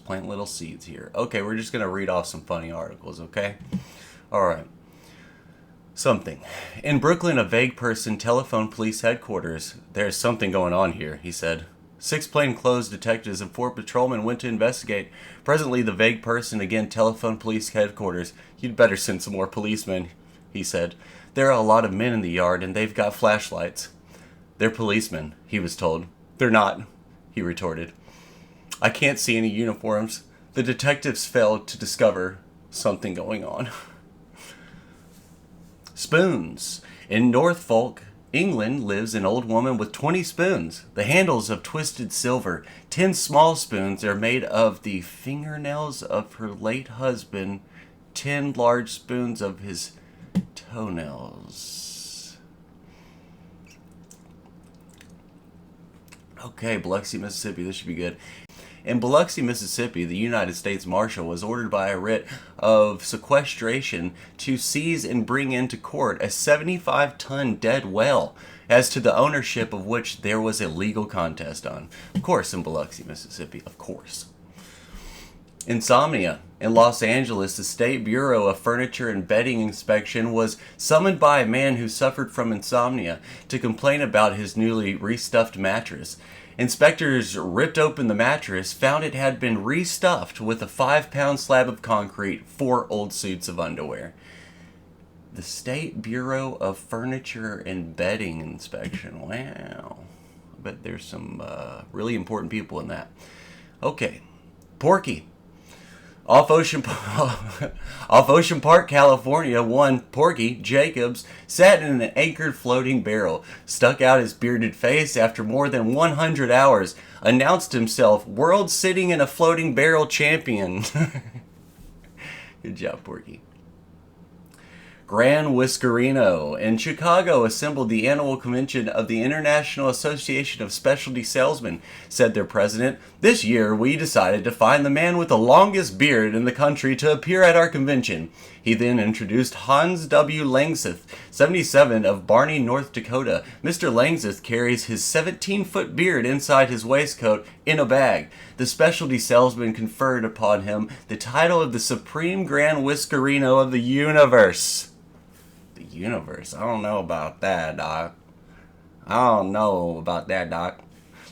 Just plant little seeds here. Okay, we're just going to read off some funny articles, okay? All right. Something. In Brooklyn, a vague person telephoned police headquarters. There's something going on here, he said. 6 plainclothes detectives and 4 patrolmen went to investigate. Presently, the vague person again telephoned police headquarters. You'd better send some more policemen, he said. There are a lot of men in the yard, and they've got flashlights. They're policemen, he was told. They're not, he retorted. I can't see any uniforms. The detectives failed to discover something going on. Spoons. In Norfolk, England, lives an old woman with 20 spoons, the handles of twisted silver. 10 small spoons are made of the fingernails of her late husband. 10 large spoons of his toenails. Okay, Biloxi, Mississippi. This should be good. In Biloxi, Mississippi, the United States Marshal was ordered by a writ of sequestration to seize and bring into court a 75-ton dead whale, as to the ownership of which there was a legal contest on. Of course, in Biloxi, Mississippi. Of course. Insomnia. In Los Angeles, the State Bureau of Furniture and Bedding Inspection was summoned by a man who suffered from insomnia to complain about his newly restuffed mattress. Inspectors ripped open the mattress, found it had been restuffed with a 5-pound slab of concrete, 4 old suits of underwear. The State Bureau of Furniture and Bedding Inspection. Wow. I bet there's some really important people in that. Okay. Porky. Off Ocean Park, California, one Porky Jacobs sat in an anchored floating barrel, stuck out his bearded face after more than 100 hours, announced himself world sitting in a floating barrel champion. Good job, Porky. Gran Whiskerino. In Chicago, assembled the annual convention of the International Association of Specialty Salesmen, said their president. This year, we decided to find the man with the longest beard in the country to appear at our convention. He then introduced Hans W. Langseth, 77, of Barney, North Dakota. Mr. Langseth carries his 17-foot beard inside his waistcoat in a bag. The specialty salesman conferred upon him the title of the Supreme Grand Whiskerino of the universe. Universe. I don't know about that, Doc.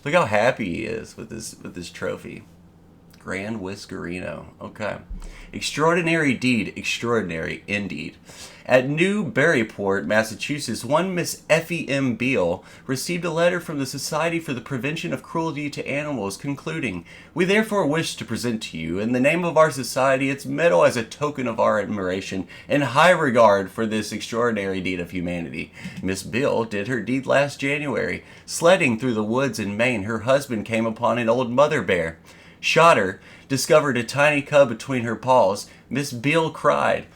Look how happy he is with this trophy. Grand Whiskerino. Okay. Extraordinary deed. Extraordinary indeed. At Newburyport, Massachusetts, one Miss Effie M. Beale received a letter from the Society for the Prevention of Cruelty to Animals concluding, "We therefore wish to present to you, in the name of our society, its medal as a token of our admiration and high regard for this extraordinary deed of humanity. Miss Beale did her deed last January. Sledding through the woods in Maine, her husband came upon an old mother bear. Shot her, discovered a tiny cub between her paws. Miss Beale cried,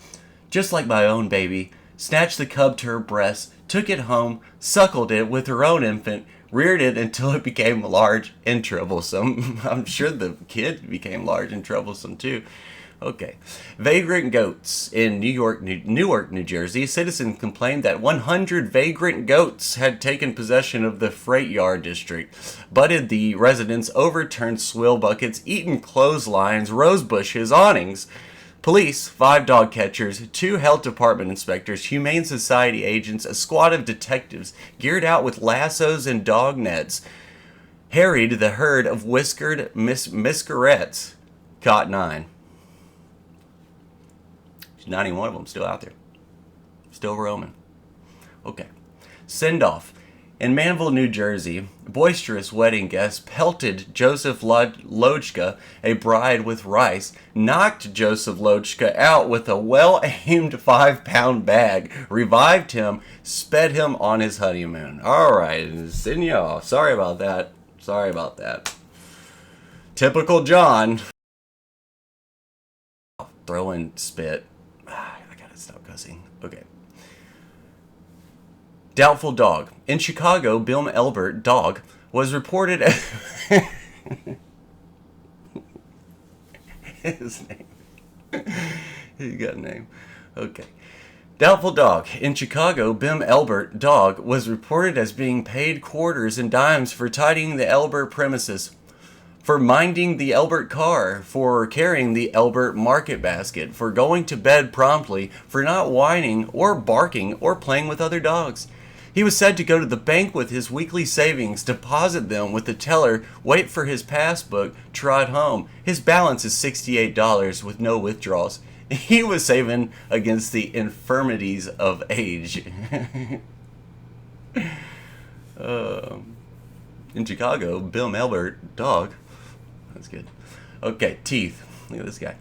'Just like my own baby,' snatched the cub to her breast, took it home, suckled it with her own infant, reared it until it became large and troublesome." I'm sure the kid became large and troublesome too. Okay. Vagrant goats. In Newark, New Jersey, a citizen complained that 100 vagrant goats had taken possession of the freight yard district, butted the residents, overturned swill buckets, eaten clotheslines, rose bushes, awnings. Police, 5 dog catchers, 2 health department inspectors, humane society agents, a squad of detectives geared out with lassos and dog nets harried the herd of whiskered miscarettes. Caught 9. 91 of them still out there. Still roaming. Okay. Send-off. In Manville, New Jersey, boisterous wedding guests pelted Joseph Lojka, a bride, with rice, knocked Joseph Lojka out with a well-aimed 5-pound bag, revived him, sped him on his honeymoon. All right, send y'all. Sorry about that. Typical John. Throwing spit. I gotta stop cussing. Okay. Doubtful dog. In Chicago, Bill Elbert, dog, was reported as... His name. He got a name. Okay. Doubtful dog. In Chicago, Bim Elbert, dog, was reported as being paid quarters and dimes for tidying the Elbert premises. for minding the Elbert car, for carrying the Elbert market basket, for going to bed promptly, for not whining or barking or playing with other dogs. He was said to go to the bank with his weekly savings, deposit them with the teller, wait for his passbook, trot home. His balance is $68 with no withdrawals. He was saving against the infirmities of age. In Chicago, Bill Melbert, dog. That's good. Okay, teeth. Look at this guy.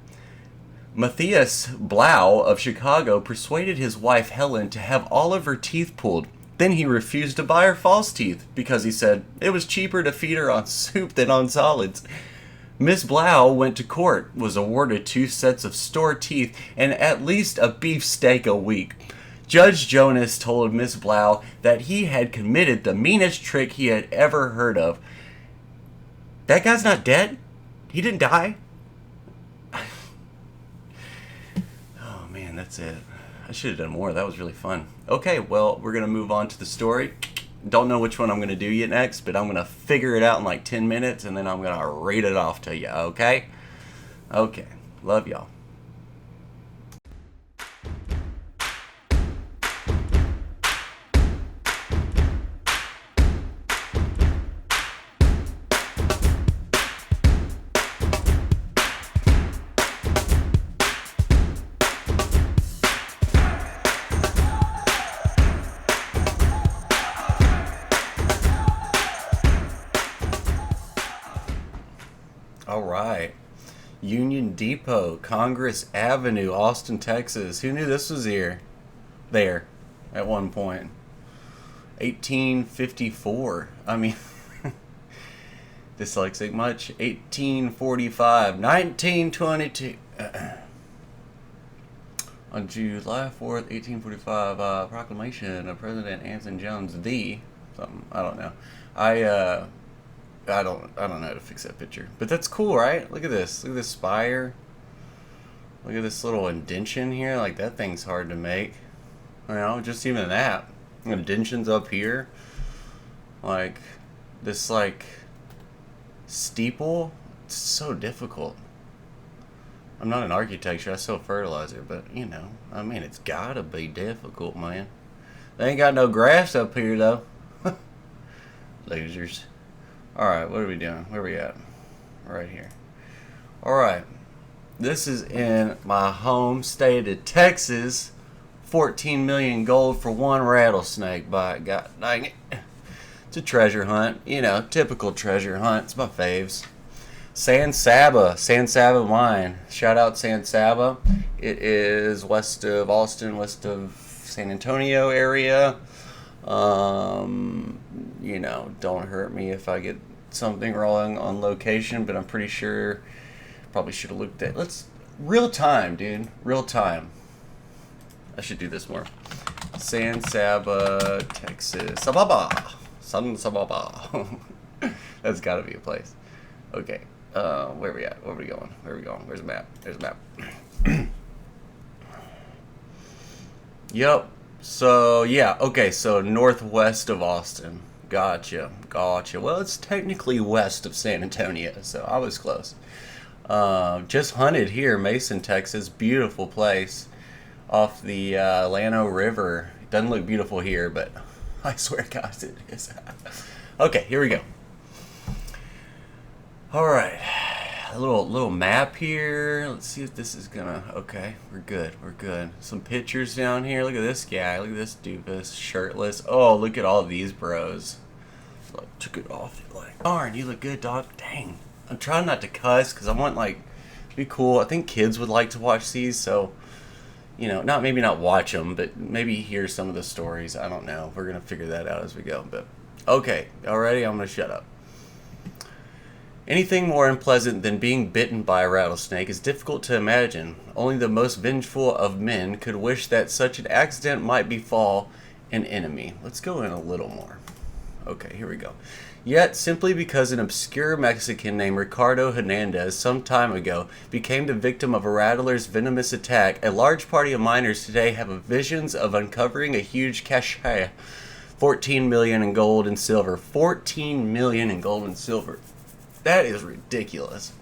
Matthias Blau of Chicago persuaded his wife Helen to have all of her teeth pulled. Then he refused to buy her false teeth because he said it was cheaper to feed her on soup than on solids. Miss Blau went to court, was awarded 2 sets of store teeth, and at least a beef steak a week. Judge Jonas told Miss Blau that he had committed the meanest trick he had ever heard of. That guy's not dead? He didn't die? Oh man, that's it. I should have done more. That was really fun. Okay, well, we're going to move on to the story. Don't know which one I'm going to do yet next, but I'm going to figure it out in like 10 minutes, and then I'm going to read it off to you, okay? Okay. Love y'all. All right. Union Depot, Congress Avenue, Austin, Texas. Who knew this was here? There, at one point. 1854. I mean, dyslexic much? 1845. 1922. On July 4th, 1845, proclamation of President Anson Jones D. Something, I don't know. I don't know how to fix that picture. But that's cool, right? Look at this. Look at this spire. Look at this little indention here. Like, that thing's hard to make. You know, just even that. Indentions up here. Like, this, like, steeple. It's so difficult. I'm not an architecture. I sell fertilizer. But, you know, I mean, it's gotta be difficult, man. They ain't got no grass up here, though. Losers. Alright, what are we doing? Where are we at? Right here. Alright. This is in my home state of Texas. 14 million gold for one rattlesnake by God dang it. It's a treasure hunt. You know, typical treasure hunt. It's my faves. San Saba mine. Shout out San Saba. It is west of Austin, west of San Antonio area. You know, don't hurt me if I get something wrong on location, but I'm pretty sure probably should have looked at. Let's real time, dude. Real time. I should do this more. San Saba, Texas. San Saba. That's got to be a place. Okay. Where are we at? Where are we going? Where are we going? Where's the map? There's the map. Yep. So, yeah. Okay, so northwest of Austin. Gotcha. Well, it's technically west of San Antonio, so I was close. Just hunted here, Mason, Texas. Beautiful place. Off the Llano River. It doesn't look beautiful here, but I swear, guys, it is. Okay, here we go. Alright. A little map here. Let's see if this is gonna. Okay, we're good. Some pictures down here. Look at this guy. Look at this doofus, shirtless. Oh, look at all these bros. Like, took it off. Like, darn, you look good, dog. Dang. I'm trying not to cuss because I want like to be cool. I think kids would like to watch these, so you know, maybe not watch them, but maybe hear some of the stories. I don't know. We're gonna figure that out as we go. But okay, already I'm gonna shut up. Anything more unpleasant than being bitten by a rattlesnake is difficult to imagine. Only the most vengeful of men could wish that such an accident might befall an enemy. Let's go in a little more. Okay, here we go. Yet, simply because an obscure Mexican named Ricardo Hernandez some time ago became the victim of a rattler's venomous attack, a large party of miners today have visions of uncovering a huge cache. 14 million in gold and silver. 14 million in gold and silver. That is ridiculous.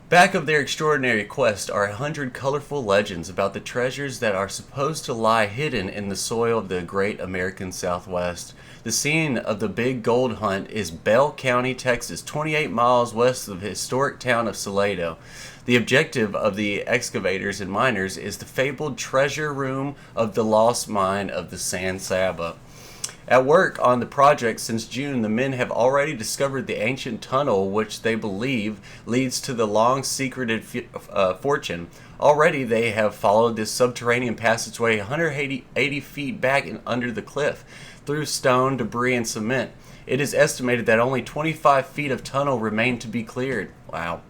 Back of their extraordinary quest are 100 colorful legends about the treasures that are supposed to lie hidden in the soil of the great American Southwest. The scene of the big gold hunt is Bell County, Texas, 28 miles west of the historic town of Salado. The objective of the excavators and miners is the fabled treasure room of the lost mine of the San Saba. At work on the project since June, the men have already discovered the ancient tunnel which they believe leads to the long-secreted fortune. Already they have followed this subterranean passageway 180 feet back and under the cliff, through stone, debris, and cement. It is estimated that only 25 feet of tunnel remain to be cleared. Wow.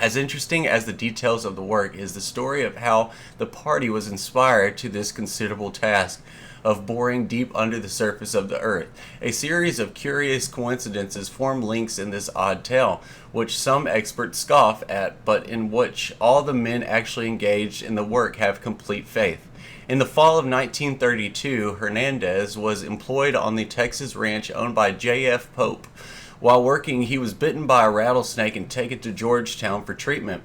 As interesting as the details of the work is the story of how the party was inspired to this considerable task of boring deep under the surface of the earth. A series of curious coincidences form links in this odd tale, which some experts scoff at, but in which all the men actually engaged in the work have complete faith. In the fall of 1932, Hernandez was employed on the Texas ranch owned by J.F. Pope. While working, he was bitten by a rattlesnake and taken to Georgetown for treatment.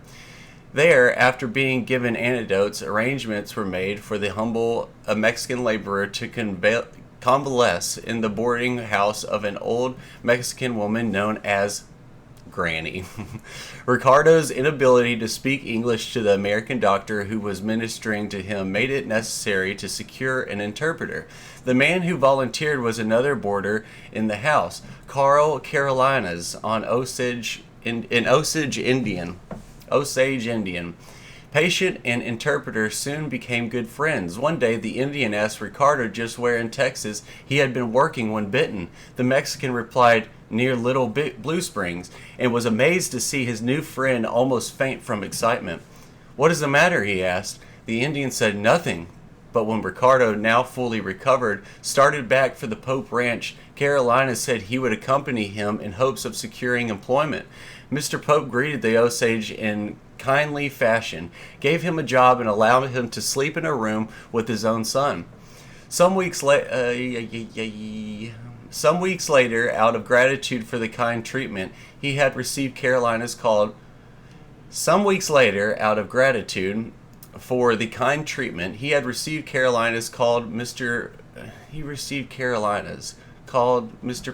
There, after being given antidotes, arrangements were made for the humble Mexican laborer to convalesce in the boarding house of an old Mexican woman known as Granny. Ricardo's inability to speak English to the American doctor who was ministering to him made it necessary to secure an interpreter. The man who volunteered was another boarder in the house, Carl Carolinas, on Osage Indian. Patient and interpreter soon became good friends. One day, the Indian asked Ricardo just where in Texas he had been working when bitten. The Mexican replied, near Little Blue Springs, and was amazed to see his new friend almost faint from excitement. "What is the matter?" he asked. The Indian said nothing. But when Ricardo, now fully recovered, started back for the Pope Ranch, Carolina said he would accompany him in hopes of securing employment. Mr. Pope greeted the Osage in kindly fashion, gave him a job, and allowed him to sleep in a room with his own son. Some weeks later, out of gratitude for the kind treatment, he had received Carolina's call. Some weeks later, out of gratitude for the kind treatment, he had received Carolina's called Mr.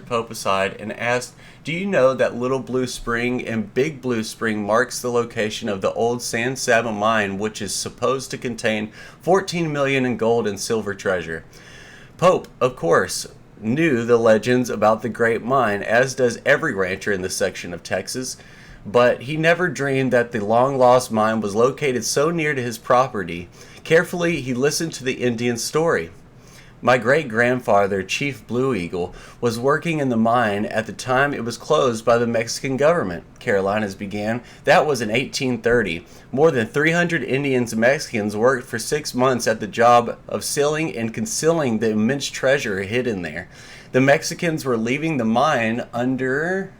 Pope aside and asked, "Do you know that Little Blue Spring and Big Blue Spring marks the location of the old San Saba mine, which is supposed to contain 14 million in gold and silver treasure?" Pope, of course, knew the legends about the great mine, as does every rancher in this section of Texas, but he never dreamed that the long-lost mine was located so near to his property. Carefully, he listened to the Indian's story. "My great-grandfather, Chief Blue Eagle, was working in the mine at the time it was closed by the Mexican government," Carolinas began. "That was in 1830. More than 300 Indians and Mexicans worked for 6 months at the job of sealing and concealing the immense treasure hidden there. The Mexicans were leaving the mine under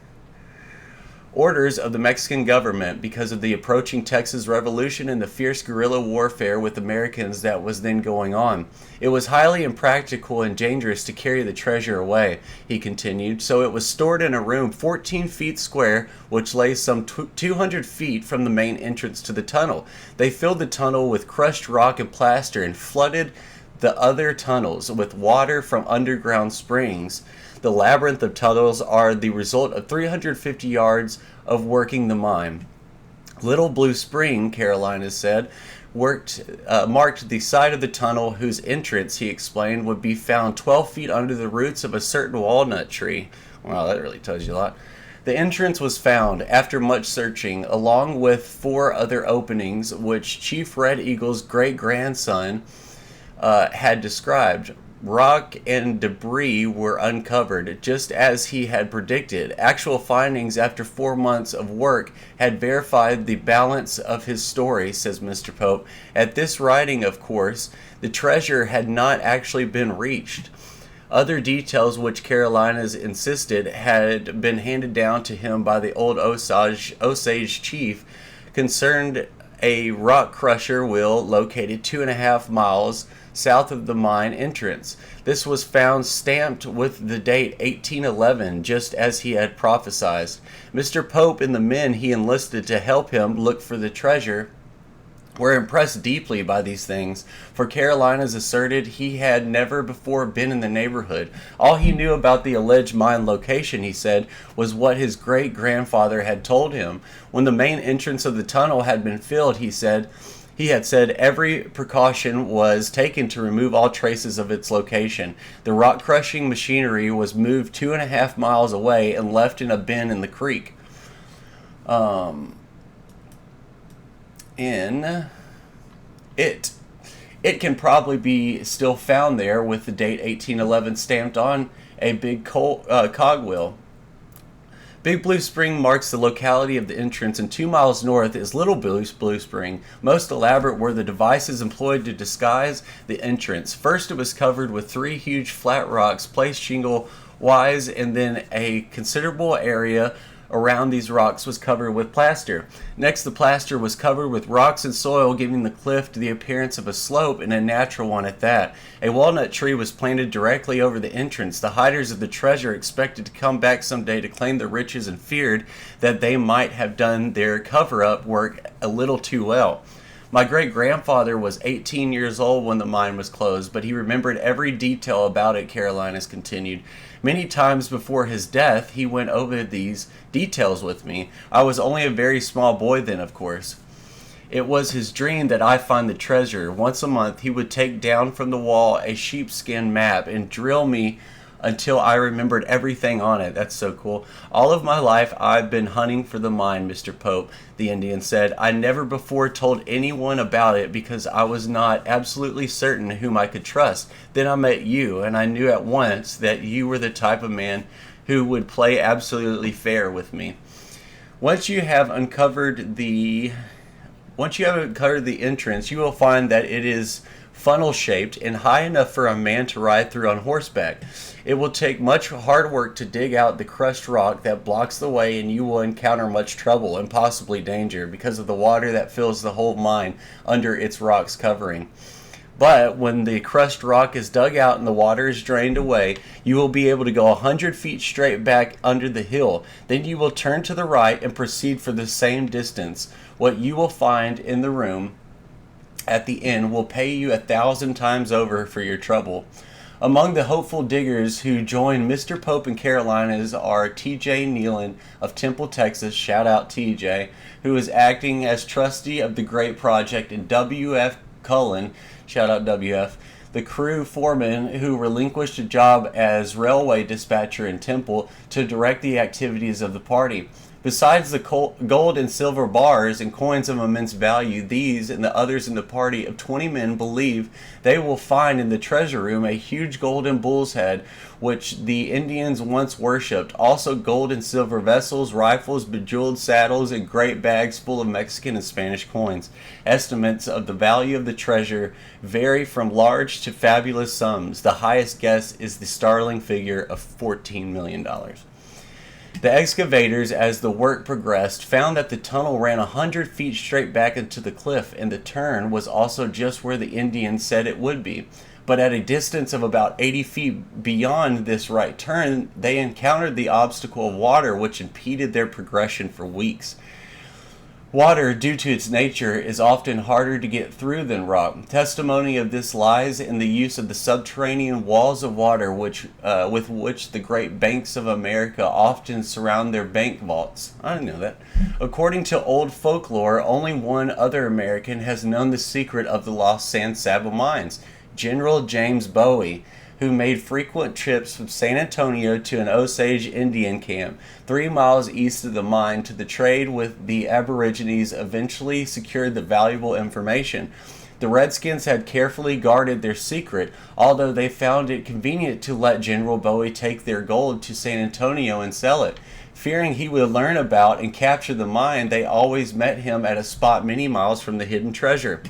orders of the Mexican government because of the approaching Texas Revolution and the fierce guerrilla warfare with Americans that was then going on. It was highly impractical and dangerous to carry the treasure away," he continued, "so it was stored in a room 14 feet square, which lay some 200 feet from the main entrance to the tunnel. They filled the tunnel with crushed rock and plaster and flooded the other tunnels with water from underground springs. The labyrinth of tunnels are the result of 350 yards of working the mine." Little Blue Spring, Carolina said, marked the side of the tunnel whose entrance, he explained, would be found 12 feet under the roots of a certain walnut tree. Wow, that really tells you a lot. The entrance was found, after much searching, along with 4 other openings which Chief Red Eagle's great-grandson had described. Rock and debris were uncovered, just as he had predicted. Actual findings after 4 months of work had verified the balance of his story, says Mr. Pope. At this writing, of course, the treasure had not actually been reached. Other details which Carolinas insisted had been handed down to him by the old Osage chief concerned a rock crusher wheel located 2.5 miles south of the mine entrance. This was found stamped with the date 1811, just as he had prophesied. Mr. Pope and the men he enlisted to help him look for the treasure were impressed deeply by these things, for Carolinas asserted he had never before been in the neighborhood. All he knew about the alleged mine location, he said, was what his great-grandfather had told him. When the main entrance of the tunnel had been filled, he had said every precaution was taken to remove all traces of its location. The rock-crushing machinery was moved 2.5 miles away and left in a bend in the creek. It can probably be still found there with the date 1811 stamped on a big cogwheel. Big Blue Spring marks the locality of the entrance, and 2 miles north is Little Blue Spring. Most elaborate were the devices employed to disguise the entrance. First, it was covered with 3 huge flat rocks placed shingle-wise, and then a considerable area around these rocks was covered with plaster. Next, the plaster was covered with rocks and soil, giving the cliff the appearance of a slope, and a natural one at that. A walnut tree was planted directly over the entrance. The hiders of the treasure expected to come back someday to claim the riches and feared that they might have done their cover-up work a little too well. My great-grandfather was 18 years old when the mine was closed, but he remembered every detail about it, Carolinas continued. Many times before his death, he went over these details with me. I was only a very small boy then, of course. It was his dream that I find the treasure. Once a month, he would take down from the wall a sheepskin map and drill me until I remembered everything on it. That's so cool. All of my life, I've been hunting for the mine, Mr. Pope, the Indian said. I never before told anyone about it because I was not absolutely certain whom I could trust. Then I met you, and I knew at once that you were the type of man who would play absolutely fair with me. Once you have uncovered the entrance, you will find that it is funnel-shaped and high enough for a man to ride through on horseback. It will take much hard work to dig out the crushed rock that blocks the way, and you will encounter much trouble and possibly danger because of the water that fills the whole mine under its rocks covering. But when the crushed rock is dug out and the water is drained away, you will be able to go 100 feet straight back under the hill. Then you will turn to the right and proceed for the same distance. What you will find in the room at the end will pay you 1,000 times over for your trouble. Among the hopeful diggers who joined Mr. Pope and Carolinas are T.J. Nealon of Temple, Texas, shout out T.J., who is acting as trustee of the great project, and W.F. Cullen, shout out W.F., the crew foreman who relinquished a job as railway dispatcher in Temple to direct the activities of the party. Besides the gold and silver bars and coins of immense value, these and the others in the party of 20 men believe they will find in the treasure room a huge golden bull's head, which the Indians once worshipped. Also gold and silver vessels, rifles, bejeweled saddles, and great bags full of Mexican and Spanish coins. Estimates of the value of the treasure vary from large to fabulous sums. The highest guess is the startling figure of $14 million. The excavators, as the work progressed, found that the tunnel ran 100 feet straight back into the cliff, and the turn was also just where the Indians said it would be. But at a distance of about 80 feet beyond this right turn, they encountered the obstacle of water, which impeded their progression for weeks. Water, due to its nature, is often harder to get through than rock. Testimony of this lies in the use of the subterranean walls of water with which the Great Banks of America often surround their bank vaults. I didn't know that. According to old folklore, only one other American has known the secret of the lost San Saba mines, General James Bowie, who made frequent trips from San Antonio to an Osage Indian camp 3 miles east of the mine to the trade with the Aborigines, eventually secured the valuable information. The Redskins had carefully guarded their secret, although they found it convenient to let General Bowie take their gold to San Antonio and sell it. Fearing he would learn about and capture the mine, they always met him at a spot many miles from the hidden treasure.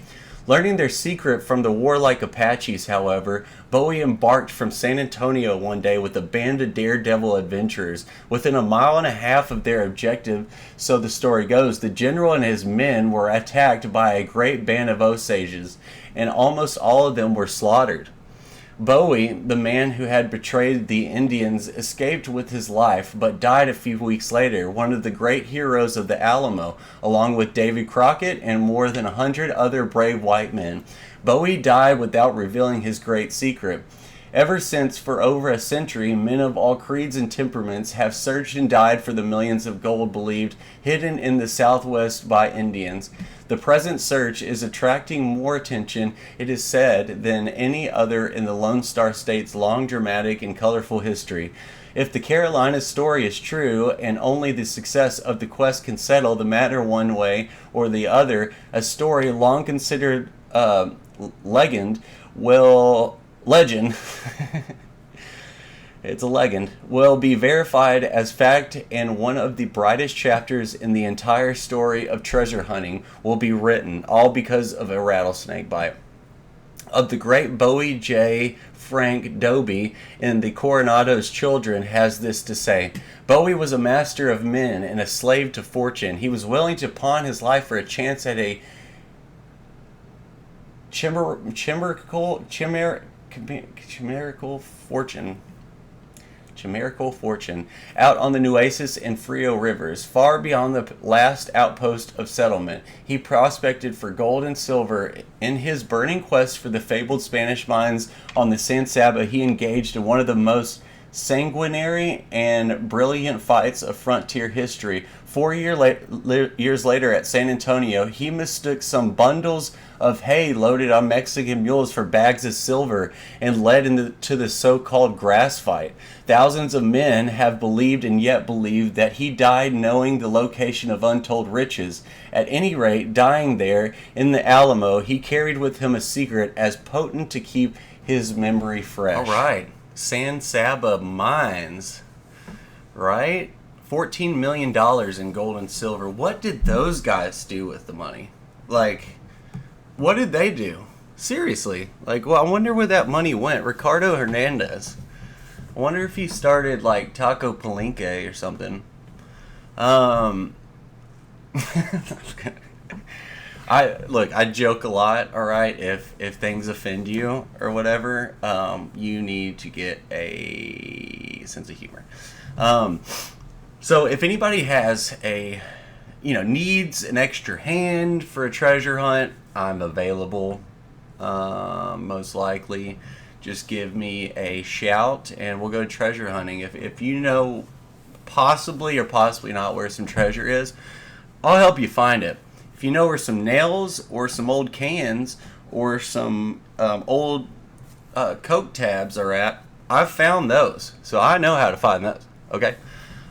Learning their secret from the warlike Apaches, however, Bowie embarked from San Antonio one day with a band of daredevil adventurers. Within a mile and a half of their objective, so the story goes, the general and his men were attacked by a great band of Osages, and almost all of them were slaughtered. Bowie, the man who had betrayed the Indians, escaped with his life, but died a few weeks later, one of the great heroes of the Alamo, along with Davy Crockett and more than 100 other brave white men. Bowie died without revealing his great secret. Ever since, for over a century, men of all creeds and temperaments have searched and died for the millions of gold believed hidden in the Southwest by Indians. The present search is attracting more attention, it is said, than any other in the Lone Star State's long, dramatic, and colorful history. If the Carolinas story is true, and only the success of the quest can settle the matter one way or the other, a story long considered legend will... legend... It's a legend, will be verified as fact, and one of the brightest chapters in the entire story of treasure hunting will be written, all because of a rattlesnake bite. Of the great Bowie J. Frank Dobie in The Coronado's Children has this to say: Bowie was a master of men and a slave to fortune. He was willing to pawn his life for a chance at a chimerical fortune out on the Nueces and Frio rivers, far beyond the last outpost of settlement. He prospected for gold and silver. In his burning quest for the fabled Spanish mines on the San Saba, he engaged in one of the most sanguinary and brilliant fights of frontier history. 4 years later at San Antonio, he mistook some bundles of hay loaded on Mexican mules for bags of silver and led into the so-called grass fight. Thousands of men have believed and yet believe that he died knowing the location of untold riches. At any rate, dying there in the Alamo, he carried with him a secret as potent to keep his memory fresh. All right. San Saba mines, right? $14 million in gold and silver. What did those guys do with the money? Like, what did they do? Seriously. Like, well, I wonder where that money went. Ricardo Hernandez. I wonder if he started, like, Taco Palenque or something. I joke a lot, all right? If things offend you or whatever, you need to get a sense of humor. So if anybody has needs an extra hand for a treasure hunt, I'm available. Most likely, just give me a shout and we'll go treasure hunting. If you know possibly or possibly not where some treasure is, I'll help you find it. If you know where some nails or some old cans or some old Coke tabs are at, I've found those. So I know how to find those. Okay?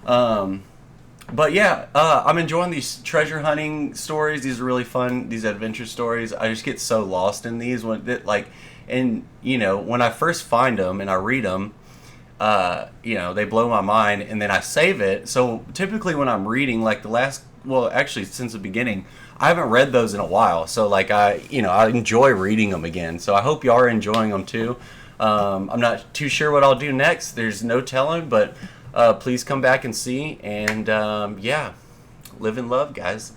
But yeah, I'm enjoying these treasure hunting stories. These are really fun, these adventure stories. I just get so lost in these when I first find them and I read them, they blow my mind and then I save it. So typically when I'm reading, like since the beginning, I haven't read those in a while. So I enjoy reading them again. So I hope you are enjoying them too. I'm not too sure what I'll do next. There's no telling, but please come back and see. And live and love, guys.